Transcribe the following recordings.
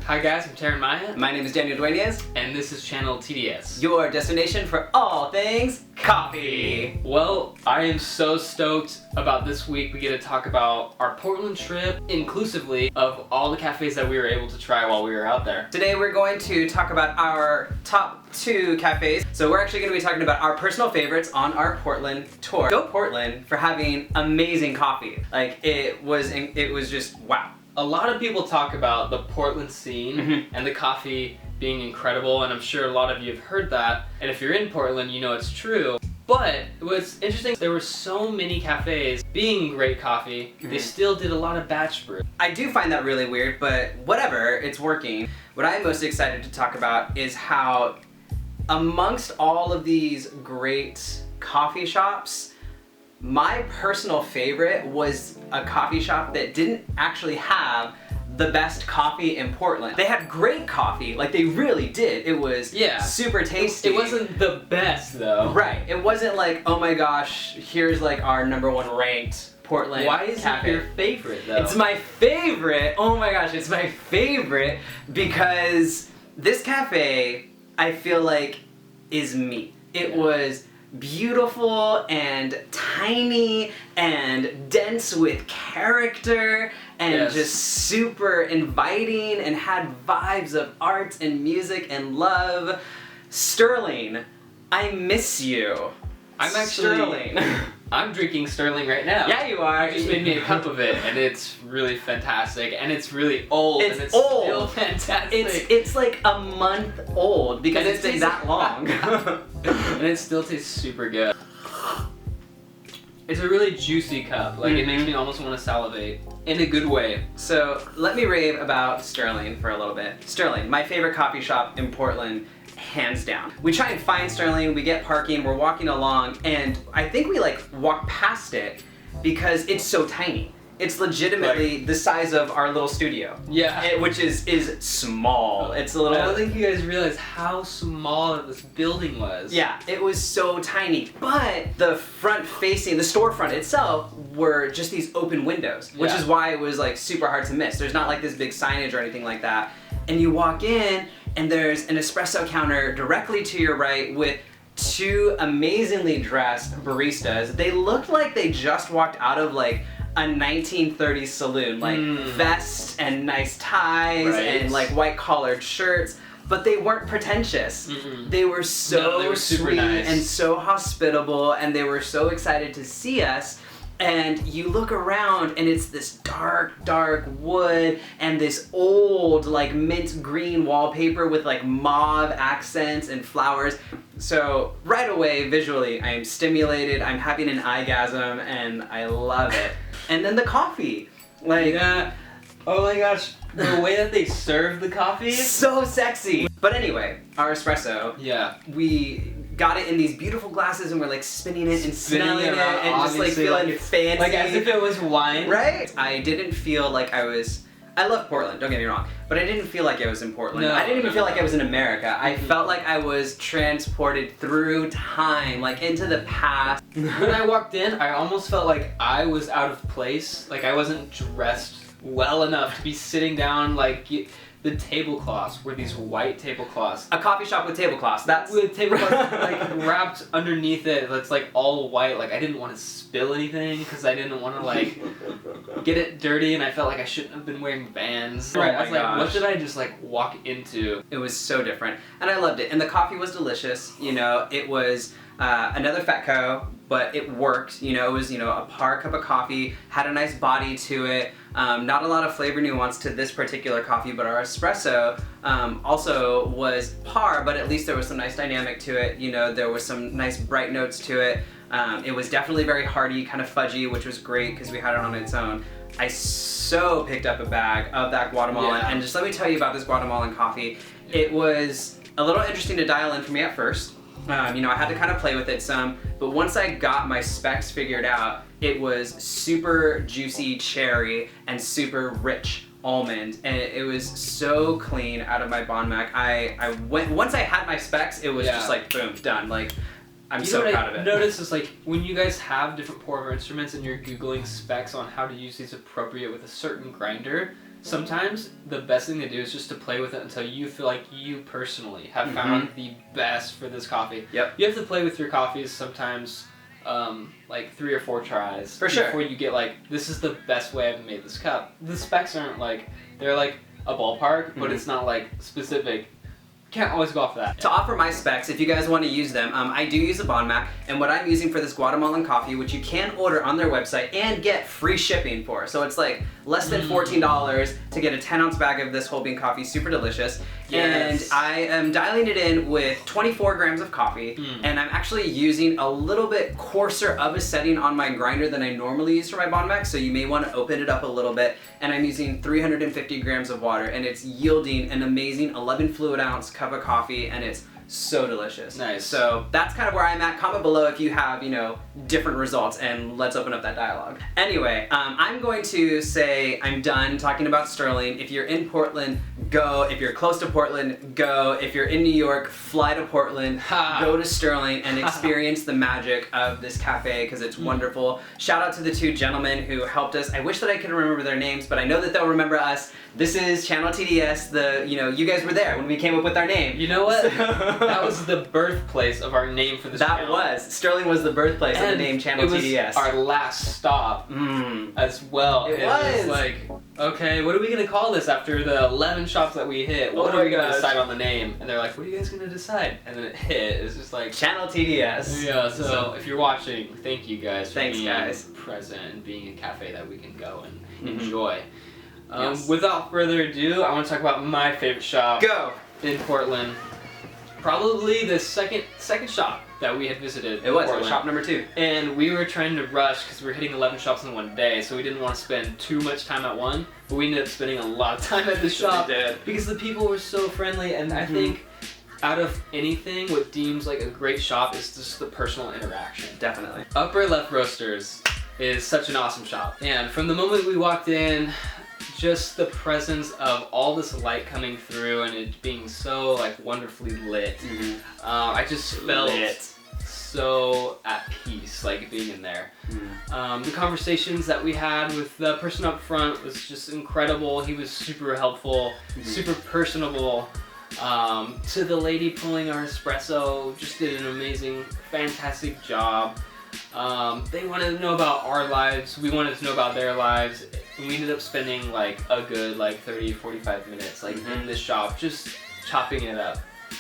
Hi guys, I'm Taryn Maya. My name is Daniel Duenas. And this is channel TDS. Your destination for all things coffee. Well, I am so stoked about this week. We get to talk about our Portland trip, inclusively of all the cafes that we were able to try while we were out there. Today we're going to talk about our top 2 cafes. So we're actually going to be talking about our personal favorites on our Portland tour. Go Portland for having amazing coffee. Like it was just wow. A lot of people talk about the Portland scene and the coffee being incredible, and I'm sure a lot of you have heard that. And if you're in Portland, you know it's true. But what's interesting, there were so many cafes being great coffee, they still did a lot of batch brew. I do find that really weird, but whatever, it's working. What I'm most excited to talk about is how amongst all of these great coffee shops, my personal favorite was a coffee shop that didn't actually have the best coffee in Portland. They had great coffee, like they really did. It was super tasty. It wasn't the best though. Right. It wasn't like, oh my gosh, here's like our #1 ranked Portland Why is cafe. it your favorite though? It's my favorite. Oh my gosh, it's my favorite because this cafe, I feel like, is me. It was beautiful and tiny and dense with character and just super inviting and had vibes of art and music and love. Sterling, I miss you. Sterling. I'm drinking Sterling right now. Yeah, you are. You just made me a cup of it, and it's really fantastic, and it's really old, It's and it's old. still fantastic. It's like a month old because it's been that long. And it still tastes super good. It's a really juicy cup. Like it makes me almost want to salivate in a good way. So let me rave about Sterling for a little bit. Sterling, my favorite coffee shop in Portland, hands down. We try and find Sterling, we get parking, we're walking along, and I think we like walk past it because it's so tiny. It's legitimately the size of our little studio. Yeah. Which is small. It's a little... I don't think you guys realize how small this building was. Yeah, it was so tiny. But the front-facing, the storefront itself, were just these open windows, which is why it was like super hard to miss. There's not like this big signage or anything like that. And you walk in, and there's an espresso counter directly to your right with 2 amazingly dressed baristas. They looked like they just walked out of like a 1930s saloon, like vests and nice ties and like white collared shirts, but they weren't pretentious. They were so they were super sweet nice and so hospitable, and they were so excited to see us. And you look around and it's this dark wood and this old like mint green wallpaper with like mauve accents and flowers. So right away, visually, I am stimulated, I'm having an eyegasm, and I love it. And then the coffee, like... Oh my gosh, the way that they serve the coffee? So sexy! But anyway, our espresso. Yeah. We got it in these beautiful glasses and we're like spinning it and smelling it and just like feeling fancy. Like as if it was wine. Right? I didn't feel like I love Portland, don't get me wrong, but I didn't feel like I was in Portland. I didn't even feel like I was in America. I felt like I was transported through time, like into the past. When I walked in, I almost felt like I was out of place. Like I wasn't dressed well enough to be sitting down. Like the tablecloths were these white tablecloths. A coffee shop with tablecloths. That's with tablecloths like wrapped underneath it. That's like all white. Like I didn't want to spill anything because I didn't want to like get it dirty, and I felt like I shouldn't have been wearing Vans. Oh I my was like, gosh. what did I just like walk into? It was so different, and I loved it. And the coffee was delicious. You know, it was another Fetco, but it worked. You know, it was a par cup of coffee, had a nice body to it. Not a lot of flavor nuance to this particular coffee, but our espresso also was par, but at least there was some nice dynamic to it. You know, there was some nice bright notes to it. It was definitely very hearty, kind of fudgy, which was great because we had it on its own. I so picked up a bag of that Guatemalan, and just let me tell you about this Guatemalan coffee. It was a little interesting to dial in for me at first. You know, I had to kind of play with it some, but once I got my specs figured out, it was super juicy cherry and super rich almond, and it was so clean out of my Bon Mac. Once I had my specs, it was just like boom, done. Like I'm so proud of it. Notice is like when you guys have different pour-over instruments and you're Googling specs on how to use these appropriate with a certain grinder, sometimes the best thing to do is just to play with it until you feel like you personally have found the best for this coffee. Yep. You have to play with your coffees sometimes, like 3 or 4 tries. For sure. Before you get like, this is the best way I've made this cup. The specs aren't like, they're like a ballpark, but it's not like specific. Can't always go off that. To offer my specs, if you guys want to use them, I do use a Bond Mac, and what I'm using for this Guatemalan coffee, which you can order on their website and get free shipping for. So it's like less than $14 to get a 10-ounce bag of this whole bean coffee, super delicious. Yes. And I am dialing it in with 24 grams of coffee, and I'm actually using a little bit coarser of a setting on my grinder than I normally use for my Bond Mac, so you may want to open it up a little bit. And I'm using 350 grams of water, and it's yielding an amazing 11 fluid ounce cup of coffee, and it's so delicious. Nice. So that's kind of where I'm at. Comment below if you have, you know, different results, and let's open up that dialogue. Anyway, I'm going to say I'm done talking about Sterling. If you're in Portland, go. If you're close to Portland, go. If you're in New York, fly to Portland, go to Sterling and experience the magic of this cafe, because it's wonderful. Shout out to the 2 gentlemen who helped us. I wish that I could remember their names, but I know that they'll remember us. This is Channel TDS. You guys were there when we came up with our name. You know what? That was the birthplace of our name for this channel. Sterling was the birthplace of the name Channel TDS. It was our last stop as well. It was like, okay, what are we gonna call this after the 11 shops that we hit? What are we gonna decide on the name? And they're like, what are you guys gonna decide? And then it hit. It's just like Channel TDS. Yeah. So if you're watching, thank you guys for being guys. present and being a cafe that we can go and enjoy. Yes. Without further ado, I want to talk about my favorite shop. Go in Portland. Probably the second shop that we had visited. It was Portland. shop number 2. And we were trying to rush because we were hitting 11 shops in one day, so we didn't want to spend too much time at one. But we ended up spending a lot of time at the shop because the people were so friendly. And I think out of anything, what deems like a great shop is just the personal interaction. Definitely. Upper Left Roasters is such an awesome shop. And from the moment we walked in, just the presence of all this light coming through and it being so like wonderfully lit. I just felt so at peace, like being in there. The conversations that we had with the person up front was just incredible. He was super helpful, super personable. To the lady pulling our espresso, just did an amazing, fantastic job. They wanted to know about our lives, we wanted to know about their lives. And we ended up spending like a good 30-45 minutes in this shop just chopping it up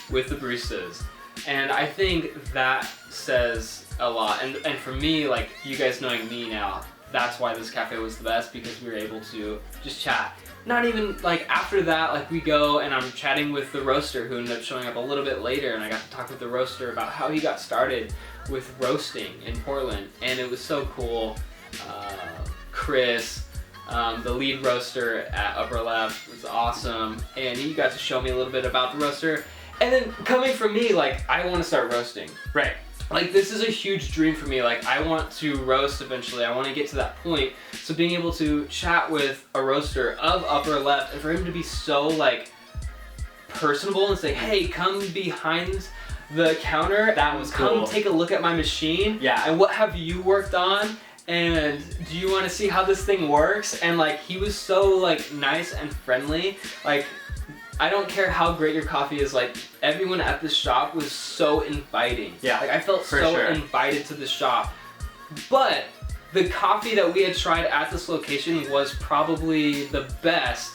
with the baristas. And I think that says a lot. And for me, like you guys knowing me now, that's why this cafe was the best, because we were able to just chat. Not even like after that, like we go and I'm chatting with the roaster who ended up showing up a little bit later, and I got to talk with the roaster about how he got started with roasting in Portland, and it was so cool. Chris, the lead roaster at Upper Left, was awesome, and he got to show me a little bit about the roaster. And then coming from me, like I want to start roasting. Right. Like this is a huge dream for me. Like I want to roast eventually. I want to get to that point. So being able to chat with a roaster of Upper Left and for him to be so like personable and say, hey, come behind the counter. That was cool. Come take a look at my machine. Yeah. And what have you worked on? And do you want to see how this thing works? And like he was so like nice and friendly. Like I don't care how great your coffee is, like everyone at the shop was so inviting. Yeah, like I felt so invited to the shop. But the coffee that we had tried at this location was probably the best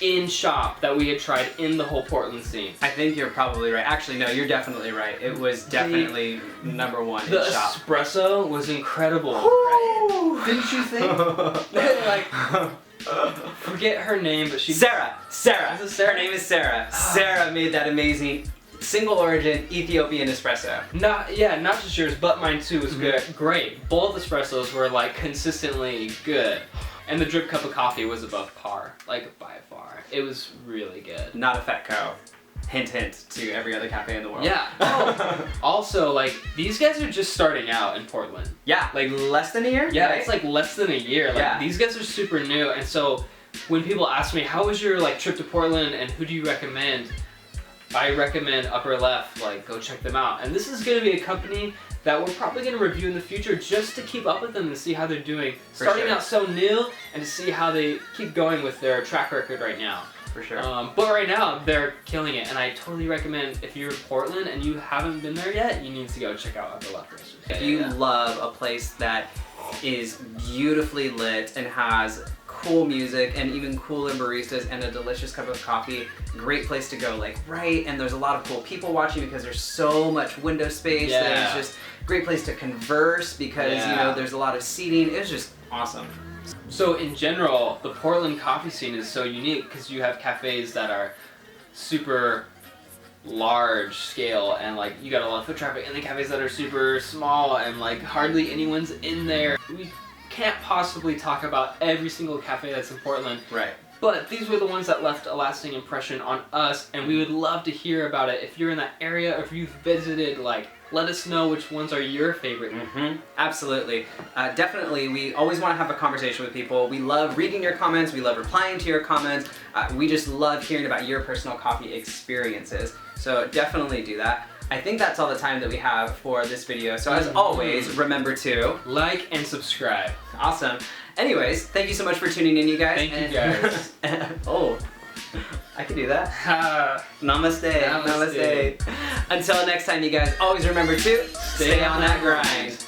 in shop that we had tried in the whole Portland scene. I think you're probably right. Actually, no, you're definitely right. It was definitely number 1 in the shop. The espresso was incredible, right? Didn't you think? Like, forget her name, but she... Sarah! Is it Sarah? Her name is Sarah. Sarah made that amazing single origin Ethiopian espresso. Not just yours, but mine too was good. Great. Both espressos were like consistently good. And the drip cup of coffee was above par, like by far. It was really good. Not a Fetco. Hint, hint to every other cafe in the world. Yeah. Oh, also, like, these guys are just starting out in Portland. Yeah, like less than a year? Yeah, right? it's like less than a year. Like, these guys are super new, and so when people ask me, how was your like trip to Portland and who do you recommend? I recommend upper left, like go check them out. And this is going to be a company that we're probably going to review in the future just to keep up with them and see how they're doing. Starting out so new and to see how they keep going with their track record right now. For sure. But right now, they're killing it, and I totally recommend if you're in Portland and you haven't been there yet, you need to go check out Upper Left Roasters. If you love a place that is beautifully lit and has cool music and even cooler baristas and a delicious cup of coffee, great place to go. Like and there's a lot of cool people watching because there's so much window space. Yeah. There's just great place to converse because you know there's a lot of seating. It's just awesome. So in general, the Portland coffee scene is so unique because you have cafes that are super large scale and like you got a lot of foot traffic, and the cafes that are super small and like hardly anyone's in there. We can't possibly talk about every single cafe that's in Portland. Right. But these were the ones that left a lasting impression on us, and we would love to hear about it. If you're in that area or if you've visited, like, let us know which ones are your favorite. Absolutely. Definitely, we always want to have a conversation with people. We love reading your comments. We love replying to your comments. We just love hearing about your personal coffee experiences. So definitely do that. I think that's all the time that we have for this video. So as always, remember to like and subscribe. Awesome. Anyways, thank you so much for tuning in, you guys. Thank you guys. Oh, I can do that. Namaste. Namaste. Namaste. Until next time, you guys, always remember to stay on that grind.